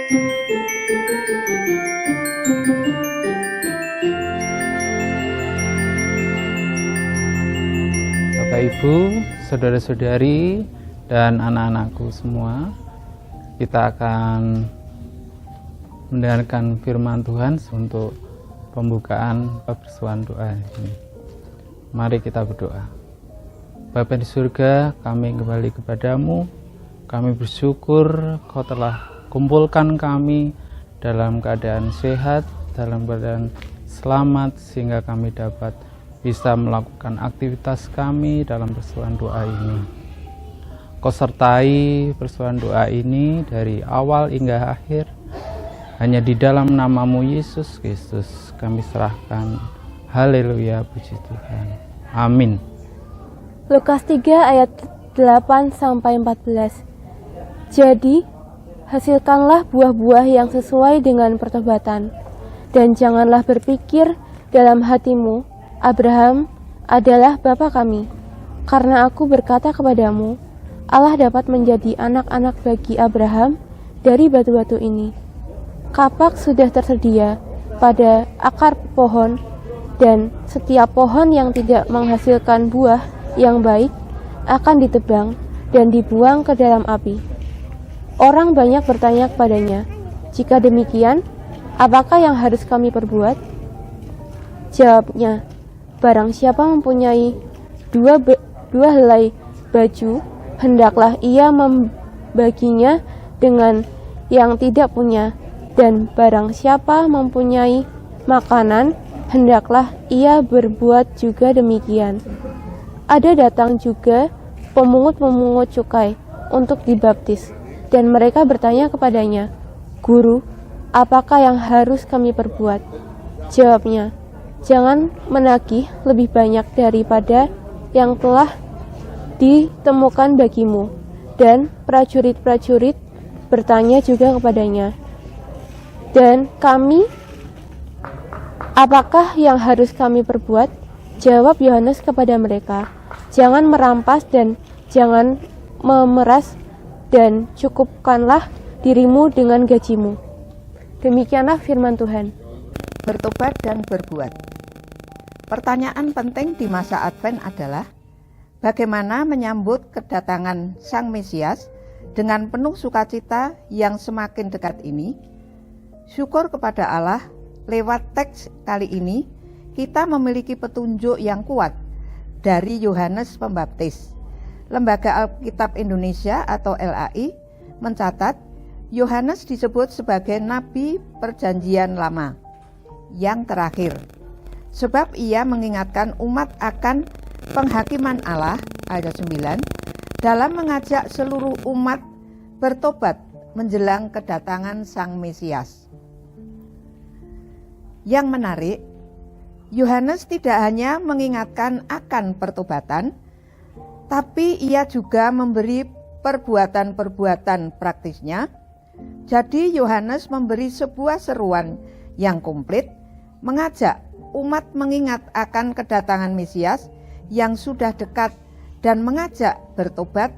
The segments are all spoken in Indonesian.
Bapak Ibu, saudara-saudari, dan anak-anakku semua, kita akan mendengarkan firman Tuhan untuk pembukaan persuan doa ini. Mari kita berdoa. Bapa di surga, kami kembali kepadamu. Kami bersyukur Kau telah kumpulkan kami dalam keadaan sehat, dalam keadaan selamat, sehingga kami dapat bisa melakukan aktivitas kami dalam persoalan doa ini. Kau sertai persoalan doa ini dari awal hingga akhir. Hanya di dalam nama-Mu Yesus Kristus kami serahkan. Haleluya, puji Tuhan. Amin. Lukas 3 ayat 8-14. Jadi, hasilkanlah buah-buah yang sesuai dengan pertobatan, dan janganlah berpikir dalam hatimu, Abraham adalah bapa kami, karena aku berkata kepadamu, Allah dapat menjadi anak-anak bagi Abraham dari batu-batu ini. Kapak sudah tersedia pada akar pohon, dan setiap pohon yang tidak menghasilkan buah yang baik akan ditebang dan dibuang ke dalam api. Orang banyak bertanya kepadanya, jika demikian, apakah yang harus kami perbuat? Jawabnya, barang siapa mempunyai dua helai baju, hendaklah ia membaginya dengan yang tidak punya, dan barang siapa mempunyai makanan, hendaklah ia berbuat juga demikian. Ada datang juga pemungut-pemungut cukai untuk dibaptis, dan mereka bertanya kepadanya, Guru, apakah yang harus kami perbuat? Jawabnya, jangan menagih lebih banyak daripada yang telah ditemukan bagimu. Dan prajurit-prajurit bertanya juga kepadanya, dan kami, apakah yang harus kami perbuat? Jawab Yohanes kepada mereka, jangan merampas dan jangan memeras, dan cukupkanlah dirimu dengan gajimu. Demikianlah firman Tuhan. Bertobat dan berbuat. Pertanyaan penting di masa Advent adalah bagaimana menyambut kedatangan Sang Mesias dengan penuh sukacita yang semakin dekat ini. Syukur kepada Allah, lewat teks kali ini kita memiliki petunjuk yang kuat dari Yohanes Pembaptis. Lembaga Alkitab Indonesia atau LAI mencatat Yohanes disebut sebagai Nabi Perjanjian Lama yang terakhir, sebab ia mengingatkan umat akan penghakiman Allah, ayat 9, dalam mengajak seluruh umat bertobat menjelang kedatangan Sang Mesias. Yang menarik, Yohanes tidak hanya mengingatkan akan pertobatan, tapi ia juga memberi perbuatan-perbuatan praktisnya. Jadi Yohanes memberi sebuah seruan yang komplit, mengajak umat mengingat akan kedatangan Mesias yang sudah dekat dan mengajak bertobat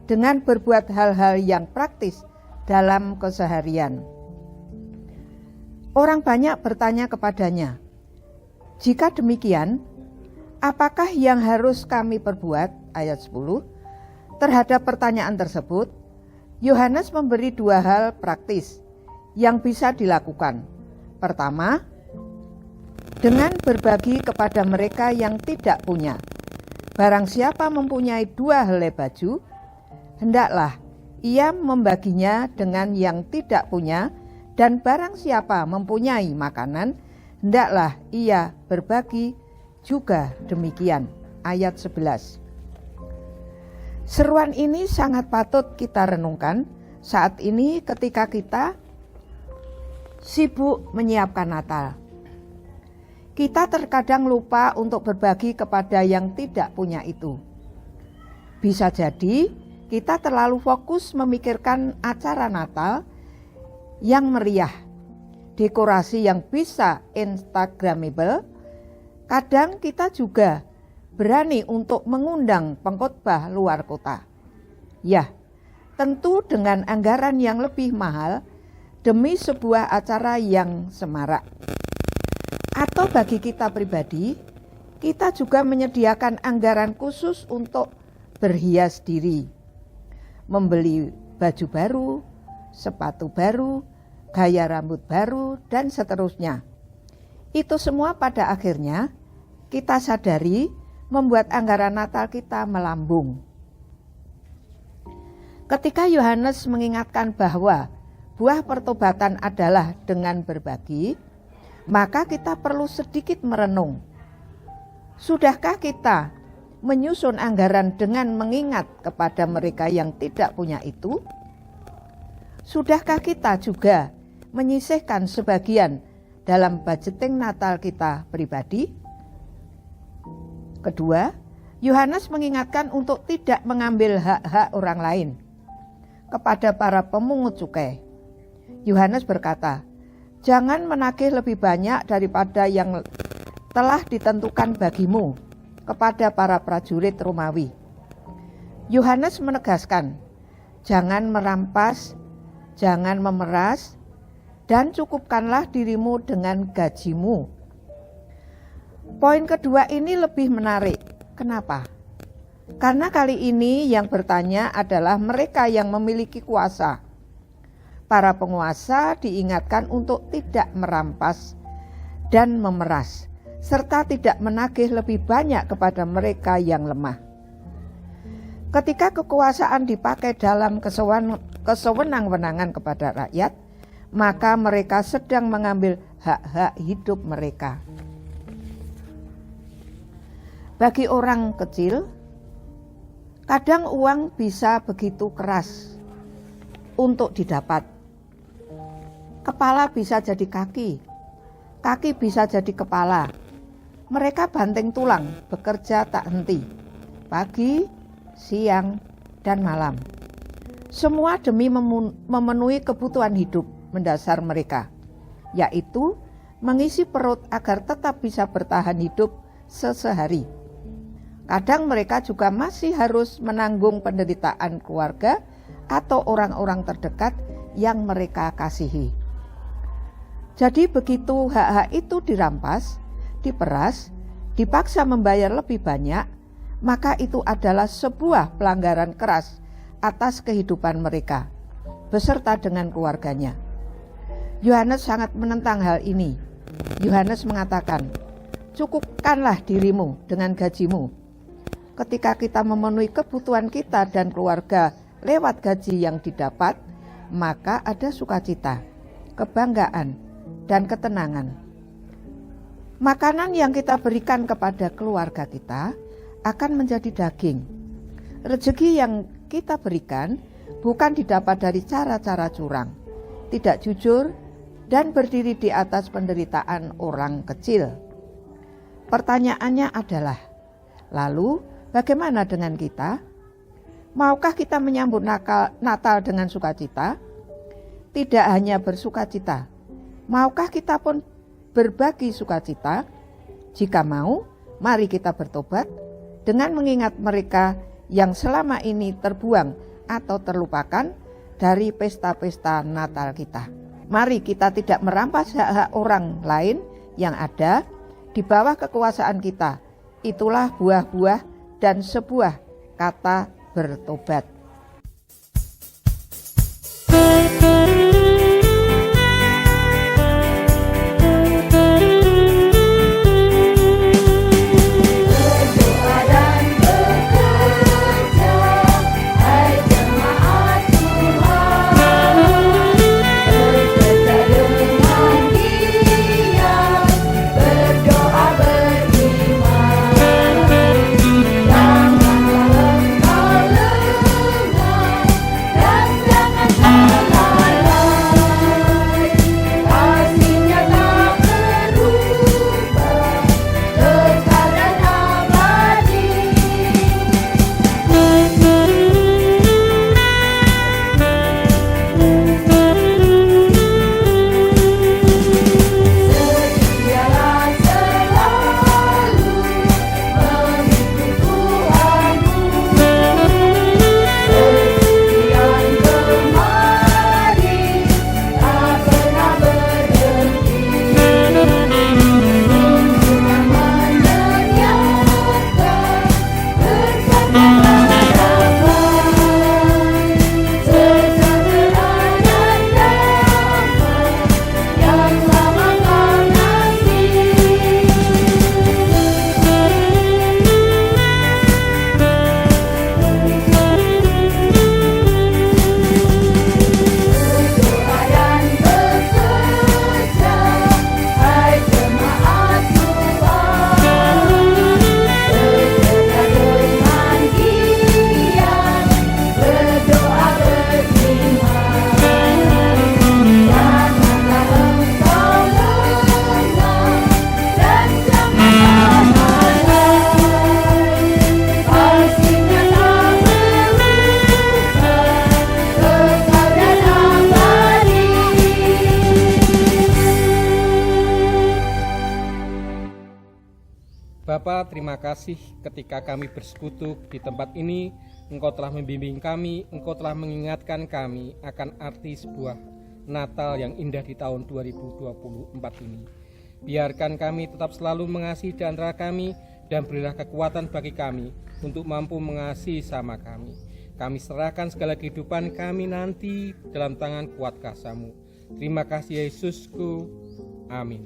dengan berbuat hal-hal yang praktis dalam keseharian. Orang banyak bertanya kepadanya, jika demikian, apakah yang harus kami perbuat? Ayat 10. Terhadap pertanyaan tersebut, Yohanes memberi dua hal praktis yang bisa dilakukan. Pertama, dengan berbagi kepada mereka yang tidak punya. Barang siapa mempunyai dua helai baju, hendaklah ia membaginya dengan yang tidak punya, dan barang siapa mempunyai makanan, hendaklah ia berbagi juga demikian. Ayat 11. Seruan ini sangat patut kita renungkan saat ini ketika kita sibuk menyiapkan Natal. Kita terkadang lupa untuk berbagi kepada yang tidak punya itu. Bisa jadi kita terlalu fokus memikirkan acara Natal yang meriah, dekorasi yang bisa instagramable. Kadang kita juga berani untuk mengundang pengkhotbah luar kota. Ya, tentu dengan anggaran yang lebih mahal demi sebuah acara yang semarak. Atau bagi kita pribadi, kita juga menyediakan anggaran khusus untuk berhias diri, membeli baju baru, sepatu baru, gaya rambut baru, dan seterusnya. Itu semua pada akhirnya kita sadari membuat anggaran Natal kita melambung. Ketika Yohanes mengingatkan bahwa buah pertobatan adalah dengan berbagi, maka kita perlu sedikit merenung. Sudahkah kita menyusun anggaran dengan mengingat kepada mereka yang tidak punya itu? Sudahkah kita juga menyisihkan sebagian dalam budgeting Natal kita pribadi? Kedua, Yohanes mengingatkan untuk tidak mengambil hak-hak orang lain. Kepada para pemungut cukai, Yohanes berkata, "Jangan menagih lebih banyak daripada yang telah ditentukan bagimu," kepada para prajurit Romawi. Yohanes menegaskan, jangan merampas, jangan memeras, dan cukupkanlah dirimu dengan gajimu. Poin kedua ini lebih menarik. Kenapa? Karena kali ini yang bertanya adalah mereka yang memiliki kuasa. Para penguasa diingatkan untuk tidak merampas dan memeras, serta tidak menagih lebih banyak kepada mereka yang lemah. Ketika kekuasaan dipakai dalam kesewenang-wenangan kepada rakyat, maka mereka sedang mengambil hak-hak hidup mereka. Bagi orang kecil, kadang uang bisa begitu keras untuk didapat. Kepala bisa jadi kaki, kaki bisa jadi kepala. Mereka banting tulang, bekerja tak henti, pagi, siang, dan malam. Semua demi memenuhi kebutuhan hidup mendasar mereka, yaitu mengisi perut agar tetap bisa bertahan hidup sehari. Kadang mereka juga masih harus menanggung penderitaan keluarga atau orang-orang terdekat yang mereka kasihi. Jadi begitu hak-hak itu dirampas, diperas, dipaksa membayar lebih banyak, maka itu adalah sebuah pelanggaran keras atas kehidupan mereka, beserta dengan keluarganya. Yohanes sangat menentang hal ini. Yohanes mengatakan, "Cukupkanlah dirimu dengan gajimu." Ketika kita memenuhi kebutuhan kita dan keluarga lewat gaji yang didapat, maka ada sukacita, kebanggaan, dan ketenangan. Makanan yang kita berikan kepada keluarga kita akan menjadi daging. Rezeki yang kita berikan bukan didapat dari cara-cara curang, tidak jujur, dan berdiri di atas penderitaan orang kecil. Pertanyaannya adalah, lalu bagaimana dengan kita? Maukah kita menyambut Natal dengan sukacita? Tidak hanya bersukacita, maukah kita pun berbagi sukacita? Jika mau, mari kita bertobat dengan mengingat mereka yang selama ini terbuang atau terlupakan dari pesta-pesta Natal kita. Mari kita tidak merampas hak-hak orang lain yang ada di bawah kekuasaan kita. Itulah buah-buah dan sebuah kata bertobat. Bapa, terima kasih ketika kami bersekutu di tempat ini. Engkau telah membimbing kami, Engkau telah mengingatkan kami akan arti sebuah Natal yang indah di tahun 2024 ini. Biarkan kami tetap selalu mengasihi di antara kami, dan berilah kekuatan bagi kami untuk mampu mengasihi sama kami. Kami serahkan segala kehidupan kami nanti dalam tangan kuat kasih-Mu. Terima kasih Yesusku. Amin.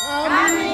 Amin.